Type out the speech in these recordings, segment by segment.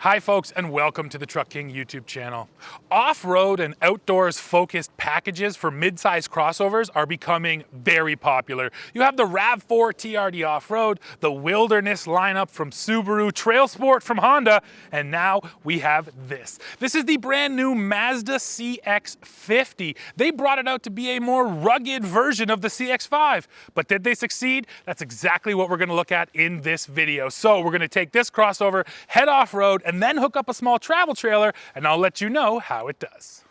Hi folks, and welcome to the Truck King YouTube channel. Off-road and outdoors focused packages for mid-size crossovers are becoming very popular. You have the RAV4 TRD Off-Road, the Wilderness lineup from Subaru, Trail Sport from Honda, and now we have this. This is the brand new Mazda CX-50. They brought it out to be a more rugged version of the CX-5, but did they succeed? That's exactly what we're gonna look at in this video. So we're gonna take this crossover, head off-road, and then hook up a small travel trailer, and I'll let you know how it does.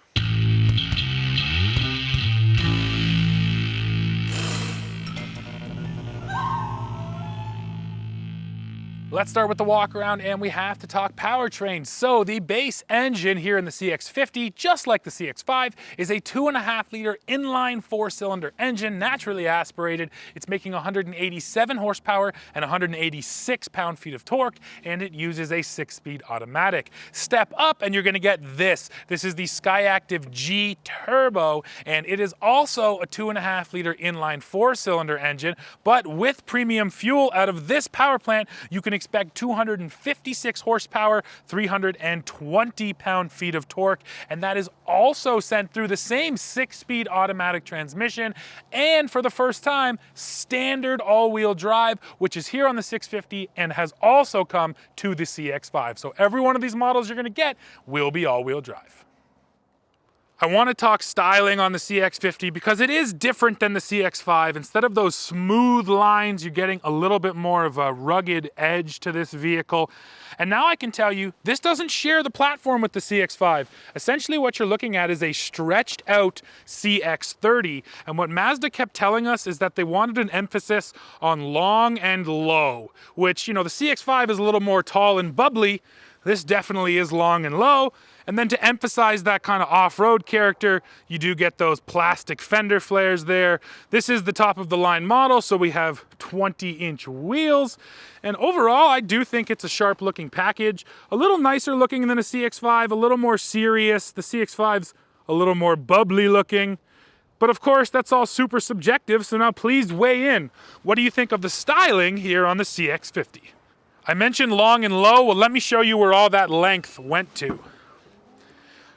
Let's start with the walk around, and we have to talk powertrain. So the base engine here in the CX-50, just like the CX-5, is a 2.5-liter inline 4-cylinder engine, naturally aspirated. It's making 187 horsepower and 186 pound-feet of torque, and it uses a 6-speed automatic. Step up and you're gonna get this. This is the Skyactiv G Turbo, and it is also a 2.5-liter inline 4-cylinder engine, but with premium fuel out of this power plant, you can expect 256 horsepower, 320 pound-feet of torque, and that is also sent through the same 6-speed automatic transmission, and for the first time, standard all-wheel drive, which is here on the 650 and has also come to the CX-5. So every one of these models you're gonna get will be all-wheel drive. I want to talk styling on the CX-50 because it is different than the CX-5. Instead of those smooth lines, you're getting a little bit more of a rugged edge to this vehicle. And now I can tell you, this doesn't share the platform with the CX-5. Essentially what you're looking at is a stretched out CX-30. And what Mazda kept telling us is that they wanted an emphasis on long and low, which, you know, the CX-5 is a little more tall and bubbly. This definitely is long and low. And then to emphasize that kind of off-road character, you do get those plastic fender flares there. This is the top of the line model, so we have 20-inch wheels. And overall, I do think it's a sharp looking package. A little nicer looking than a CX-5, a little more serious. The CX-5's a little more bubbly looking. But of course, that's all super subjective, so now please weigh in. What do you think of the styling here on the CX-50? I mentioned long and low. Well, let me show you where all that length went to.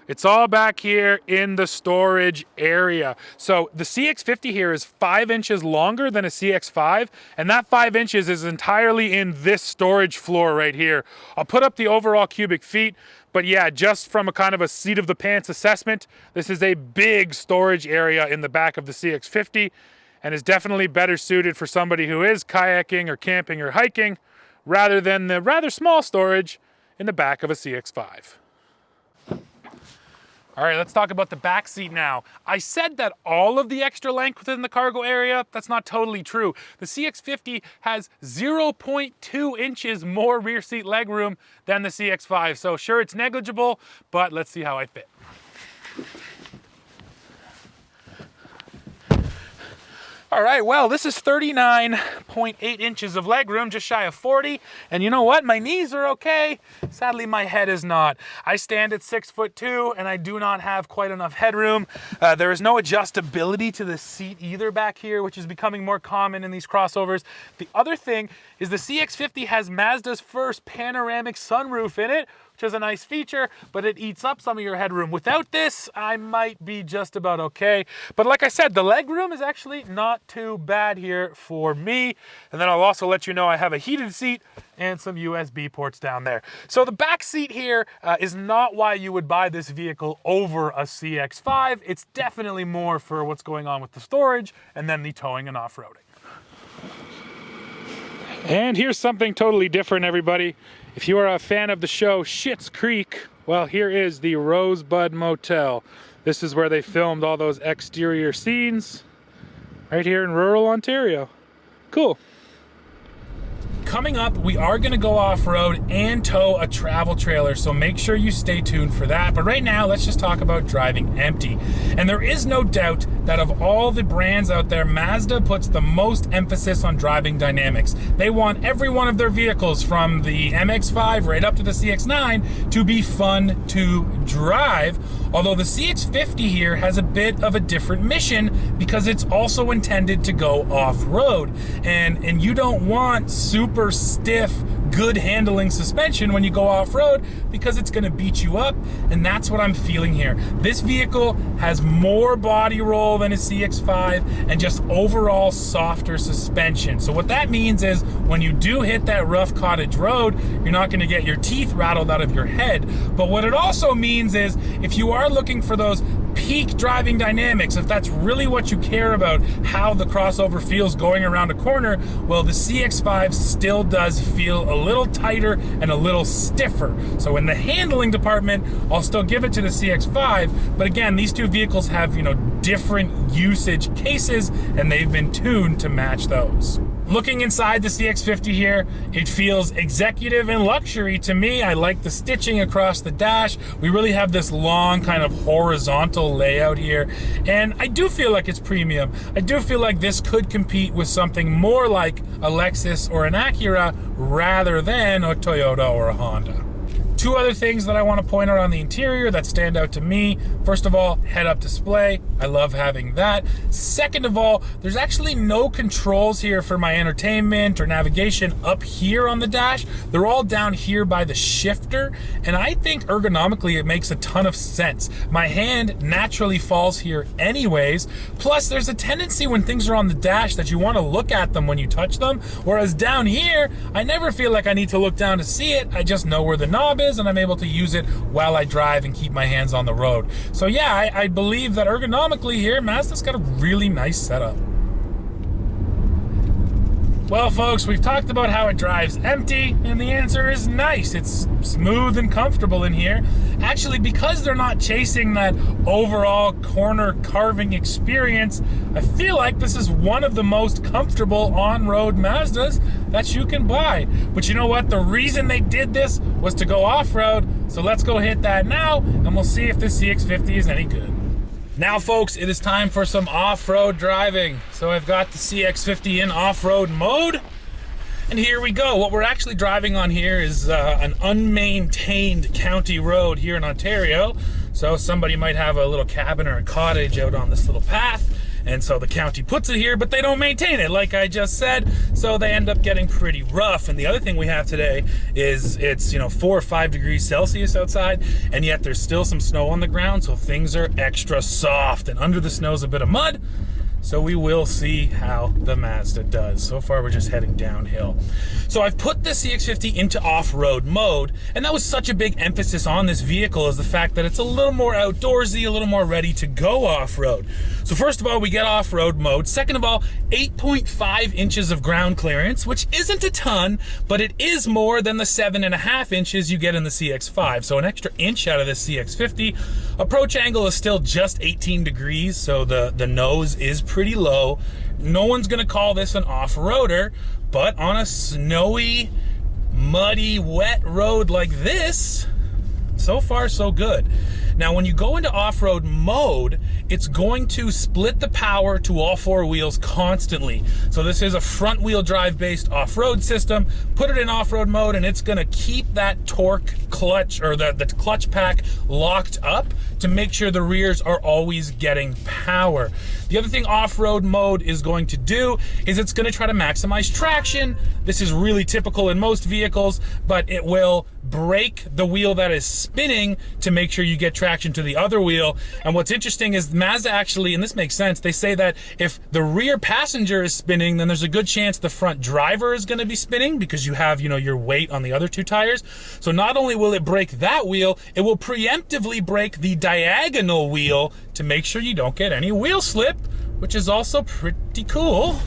It's all back here in the storage area. So the CX-50 here is 5 inches longer than a CX-5, and that 5 inches is entirely in this storage floor right here. I'll put up the overall cubic feet, but yeah, just from a kind of a seat of the pants assessment, this is a big storage area in the back of the CX-50, and is definitely better suited for somebody who is kayaking or camping or hiking, rather than the rather small storage in the back of a CX-5. All right, let's talk about the back seat now. I said that all of the extra length within the cargo area, that's not totally true. The CX-50 has 0.2 inches more rear seat legroom than the CX-5. So sure, it's negligible, but let's see how I fit. All right, well, this is 39.8 inches of legroom, just shy of 40. And you know what? My knees are okay. Sadly, my head is not. I stand at 6'2", and I do not have quite enough headroom. There is no adjustability to the seat either back here, which is becoming more common in these crossovers. The other thing is the CX-50 has Mazda's first panoramic sunroof in it, which is a nice feature, but it eats up some of your headroom. Without this, I might be just about okay. But like I said, the legroom is actually not too bad here for me. And then I'll also let you know I have a heated seat and some USB ports down there. So the back seat here is not why you would buy this vehicle over a CX-5. It's definitely more for what's going on with the storage and then the towing and off-roading. And here's something totally different, everybody. If you are a fan of the show Schitt's Creek, well, here is the Rosebud Motel. This is where they filmed all those exterior scenes, right here in rural Ontario. Cool. Coming up, we are gonna go off-road and tow a travel trailer, so make sure you stay tuned for that. But right now, let's just talk about driving empty. And there is no doubt that of all the brands out there, Mazda puts the most emphasis on driving dynamics. They want every one of their vehicles, from the MX-5 right up to the CX-9, to be fun to drive. Although the CX-50 here has a bit of a different mission because it's also intended to go off-road. And you don't want super stiff, good handling suspension when you go off-road, because it's gonna beat you up, and that's what I'm feeling here. This vehicle has more body roll than a CX-5 and just overall softer suspension. So what that means is when you do hit that rough cottage road, you're not gonna get your teeth rattled out of your head. But what it also means is if you are looking for those peak driving dynamics, if that's really what you care about, how the crossover feels going around a corner, well, the CX-5 still does feel a little tighter and a little stiffer. So in the handling department, I'll still give it to the CX-5, but again, these two vehicles have, different usage cases, and they've been tuned to match those. Looking inside the CX-50 here, it feels executive and luxury to me. I like the stitching across the dash. We really have this long kind of horizontal layout here, and I do feel like it's premium. I do feel like this could compete with something more like a Lexus or an Acura rather than a Toyota or a Honda. Two other things that I want to point out on the interior that stand out to me. First of all, head-up display. I love having that. Second of all, there's actually no controls here for my entertainment or navigation up here on the dash. They're all down here by the shifter, and I think ergonomically it makes a ton of sense. My hand naturally falls here anyways, plus there's a tendency when things are on the dash that you want to look at them when you touch them, whereas down here, I never feel like I need to look down to see it. I just know where the knob is, and I'm able to use it while I drive and keep my hands on the road. So yeah, I believe that ergonomically here, Mazda's got a really nice setup. Well, folks, we've talked about how it drives empty, and the answer is nice. It's smooth and comfortable in here. Actually, because they're not chasing that overall corner carving experience, I feel like this is one of the most comfortable on-road Mazdas that you can buy. But you know what? The reason they did this was to go off-road, so let's go hit that now, and we'll see if this CX-50 is any good. Now, folks, it is time for some off-road driving. So I've got the CX-50 in off-road mode, and here we go. What we're actually driving on here is an unmaintained county road here in Ontario. So somebody might have a little cabin or a cottage out on this little path, and so the county puts it here, but they don't maintain it, like I just said, so they end up getting pretty rough. And the other thing we have today is it's 4 or 5 degrees Celsius outside, and yet there's still some snow on the ground, so things are extra soft, and under the snow's a bit of mud. So we will see how the Mazda does. So far, we're just heading downhill. So I've put the CX-50 into off-road mode, and that was such a big emphasis on this vehicle, is the fact that it's a little more outdoorsy, a little more ready to go off-road. So first of all, we get off-road mode. Second of all, 8.5 inches of ground clearance, which isn't a ton, but it is more than the 7.5 inches you get in the CX-5. So an extra inch out of this CX-50. Approach angle is still just 18 degrees, so the nose is pretty low. No one's gonna call this an off-roader, but on a snowy, muddy, wet road like this, so far so good. Now, when you go into off-road mode, it's going to split the power to all 4 wheels constantly. So this is a front-wheel drive based off-road system. Put it in off-road mode, and it's gonna keep that torque clutch, or the clutch pack, locked up to make sure the rears are always getting power. The other thing off-road mode is going to do is it's gonna try to maximize traction. This is really typical in most vehicles, but it will brake the wheel that is spinning to make sure you get traction to the other wheel. And what's interesting is Mazda actually, and this makes sense, they say that if the rear passenger is spinning, then there's a good chance the front driver is going to be spinning, because you have, your weight on the other 2 tires. So not only will it brake that wheel, it will preemptively brake the diagonal wheel to make sure you don't get any wheel slip, which is also pretty cool.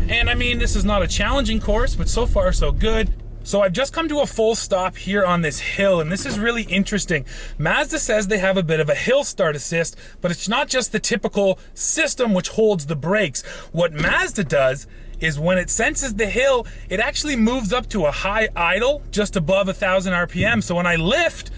And I mean, this is not a challenging course, but so far so good. So I've just come to a full stop here on this hill, and this is really interesting. Mazda says they have a bit of a hill start assist, but it's not just the typical system which holds the brakes. What Mazda does is when it senses the hill, it actually moves up to a high idle just above 1,000 RPM. So when I lift,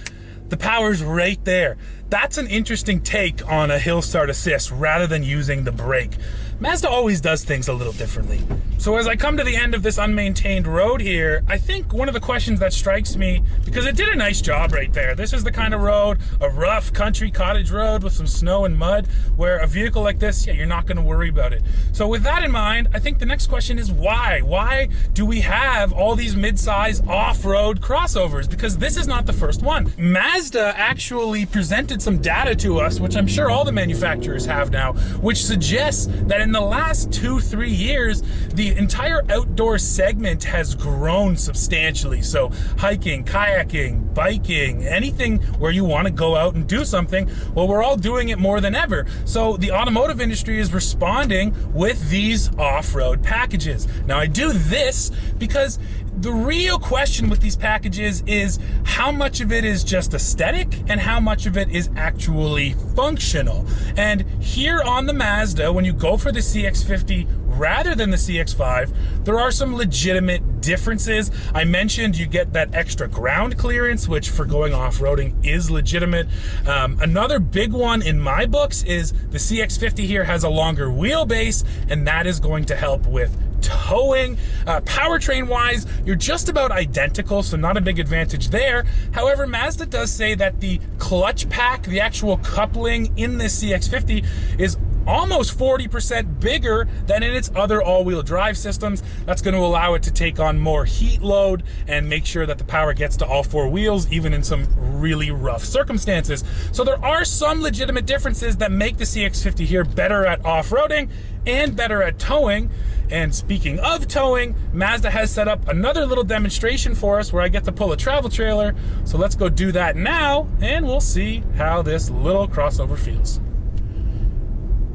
the power's right there. that's an interesting take on a hill start assist rather than using the brake. Mazda always does things a little differently. So as I come to the end of this unmaintained road here, I think one of the questions that strikes me, because it did a nice job right there. This is the kind of road, a rough country cottage road with some snow and mud, where a vehicle like this, yeah, you're not gonna worry about it. So with that in mind, I think the next question is why? Why do we have all these mid-size off-road crossovers? Because this is not the first one. Mazda actually presented some data to us, which I'm sure all the manufacturers have now, which suggests that in the last 2-3 years, the entire outdoor segment has grown substantially. So hiking, kayaking, biking, anything where you want to go out and do something, well, we're all doing it more than ever. So the automotive industry is responding with these off-road packages. Now I do this because the real question with these packages is how much of it is just aesthetic and how much of it is actually functional. And here on the Mazda, when you go for the CX-50 rather than the CX-5, there are some legitimate differences. I mentioned you get that extra ground clearance, which for going off-roading is legitimate. Another big one in my books is the CX-50 here has a longer wheelbase, and that is going to help with towing. Powertrain wise, you're just about identical, so not a big advantage there. However, Mazda does say that the clutch pack, the actual coupling in this CX-50 is almost 40% bigger than in its other all-wheel drive systems. That's going to allow it to take on more heat load and make sure that the power gets to all four wheels, even in some really rough circumstances. So there are some legitimate differences that make the CX-50 here better at off-roading and better at towing. And speaking of towing, Mazda has set up another little demonstration for us where I get to pull a travel trailer. So let's go do that now, and we'll see how this little crossover feels.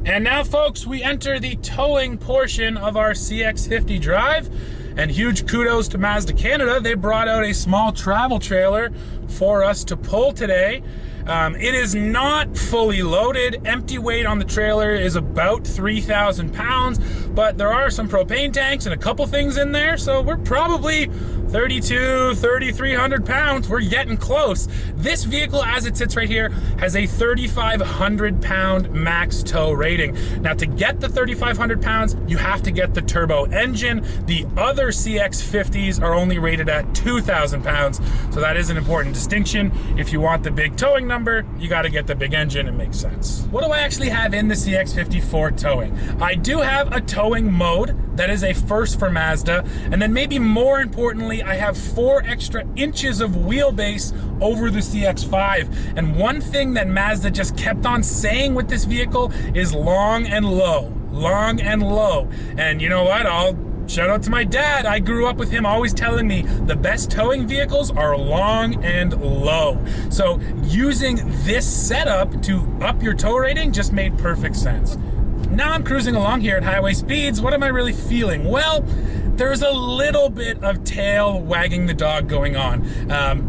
And now, folks, we enter the towing portion of our CX-50 drive. And huge kudos to Mazda Canada. They brought out a small travel trailer for us to pull today. It is not fully loaded. Empty weight on the trailer is about 3,000 pounds, but there are some propane tanks and a couple things in there, so we're probably 3,300 pounds. We're getting close. This vehicle, as it sits right here, has a 3,500 pound max tow rating. Now, to get the 3,500 pounds, you have to get the turbo engine. The other CX-50s are only rated at 2,000 pounds, so that is an important distinction. If you want the big towing number, you got to get the big engine. It makes sense. What do I actually have in the CX-50 for towing? I do have a towing mode. That is a first for Mazda. And then maybe more importantly, I have 4 extra inches of wheelbase over the CX-5. And one thing that Mazda just kept on saying with this vehicle is long and low, long and low. And you know what? I'll shout out to my dad. I grew up with him always telling me the best towing vehicles are long and low. So using this setup to up your tow rating just made perfect sense. Now I'm cruising along here at highway speeds. What am I really feeling? Well, there's a little bit of tail wagging the dog going on.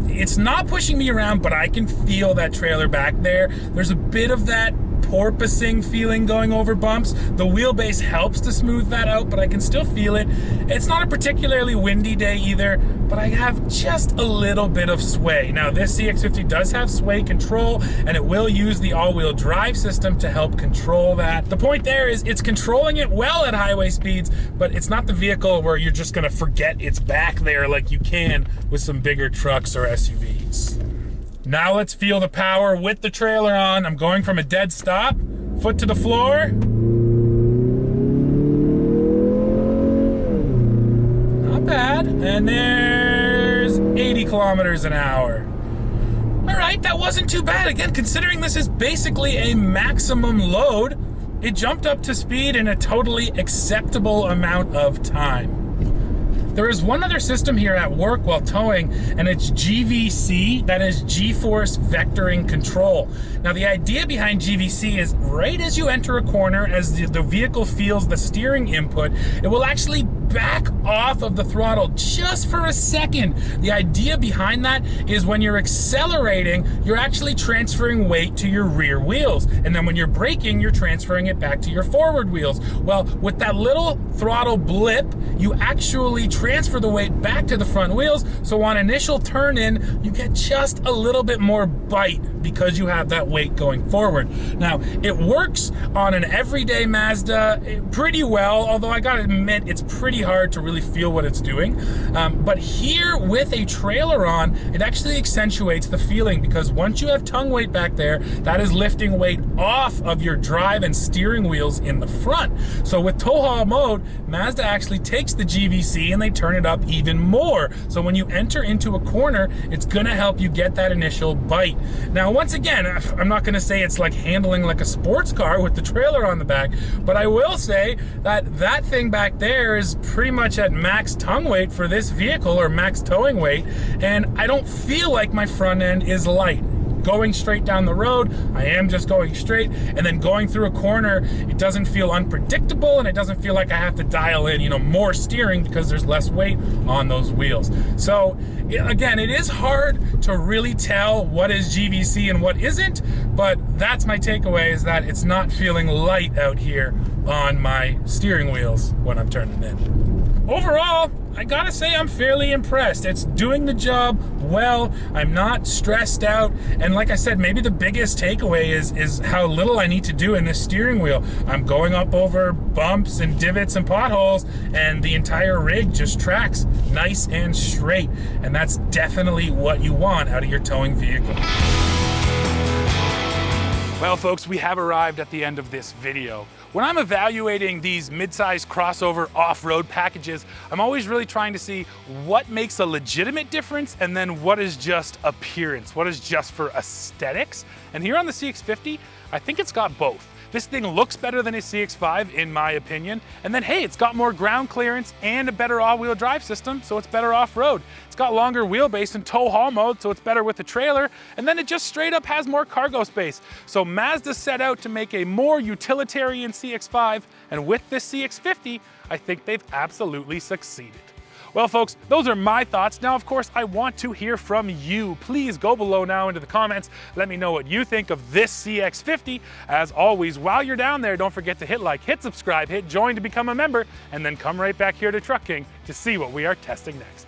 It's not pushing me around, but I can feel that trailer back there. There's a bit of that porpoising feeling going over bumps. The wheelbase helps to smooth that out, but I can still feel it. It's not a particularly windy day either, but I have just a little bit of sway. Now, this CX-50 does have sway control, and it will use the all-wheel drive system to help control that. The point there is it's controlling it well at highway speeds, but it's not the vehicle where you're just gonna forget it's back there like you can with some bigger trucks or SUVs. Now let's feel the power with the trailer on. I'm going from a dead stop, foot to the floor. Not bad. And there's 80 kilometers an hour. All right, that wasn't too bad. Again, considering this is basically a maximum load, it jumped up to speed in a totally acceptable amount of time. There is one other system here at work while towing, and it's GVC, that is G-Force Vectoring Control. Now, the idea behind GVC is right as you enter a corner, as the vehicle feels the steering input, it will actually back off of the throttle just for a second. The idea behind that is when you're accelerating, you're actually transferring weight to your rear wheels. And then when you're braking, you're transferring it back to your forward wheels. Well, with that little throttle blip, you actually transfer the weight back to the front wheels. So on initial turn in, you get just a little bit more bite because you have that weight going forward. Now, it works on an everyday Mazda pretty well, although I gotta admit, it's pretty hard to really feel what it's doing. But here with a trailer on, it actually accentuates the feeling, because once you have tongue weight back there, that is lifting weight off of your drive and steering wheels in the front. So with tow haul mode, Mazda actually takes the GVC and they turn it up even more. So when you enter into a corner, it's gonna help you get that initial bite. Now, once again, I'm not gonna say it's like handling like a sports car with the trailer on the back, but I will say that that thing back there is pretty much at max tongue weight for this vehicle, or max towing weight, and I don't feel like my front end is light. Going straight down the road, I am just going straight, and then going through a corner, it doesn't feel unpredictable, and it doesn't feel like I have to dial in, more steering because there's less weight on those wheels. So again, it is hard to really tell what is GVC and what isn't, but that's my takeaway, is that it's not feeling light out here on my steering wheels when I'm turning in. Overall, I gotta say I'm fairly impressed. It's doing the job well. I'm not stressed out. And like I said, maybe the biggest takeaway is how little I need to do in this steering wheel. I'm going up over bumps and divots and potholes, and the entire rig just tracks nice and straight. And that's definitely what you want out of your towing vehicle. Well, folks, we have arrived at the end of this video. When I'm evaluating these mid-size crossover off-road packages, I'm always really trying to see what makes a legitimate difference and then what is just appearance, what is just for aesthetics. And here on the CX-50, I think it's got both. This thing looks better than a CX-5 in my opinion, and then hey, it's got more ground clearance and a better all-wheel drive system, so it's better off-road. It's got longer wheelbase and tow haul mode, so it's better with the trailer, and then it just straight up has more cargo space. So Mazda set out to make a more utilitarian CX-5, and with this CX-50, I think they've absolutely succeeded. Well, folks, those are my thoughts. Now, of course, I want to hear from you. Please go below now into the comments. Let me know what you think of this CX-50. As always, while you're down there, don't forget to hit like, hit subscribe, hit join to become a member, and then come right back here to Truck King to see what we are testing next.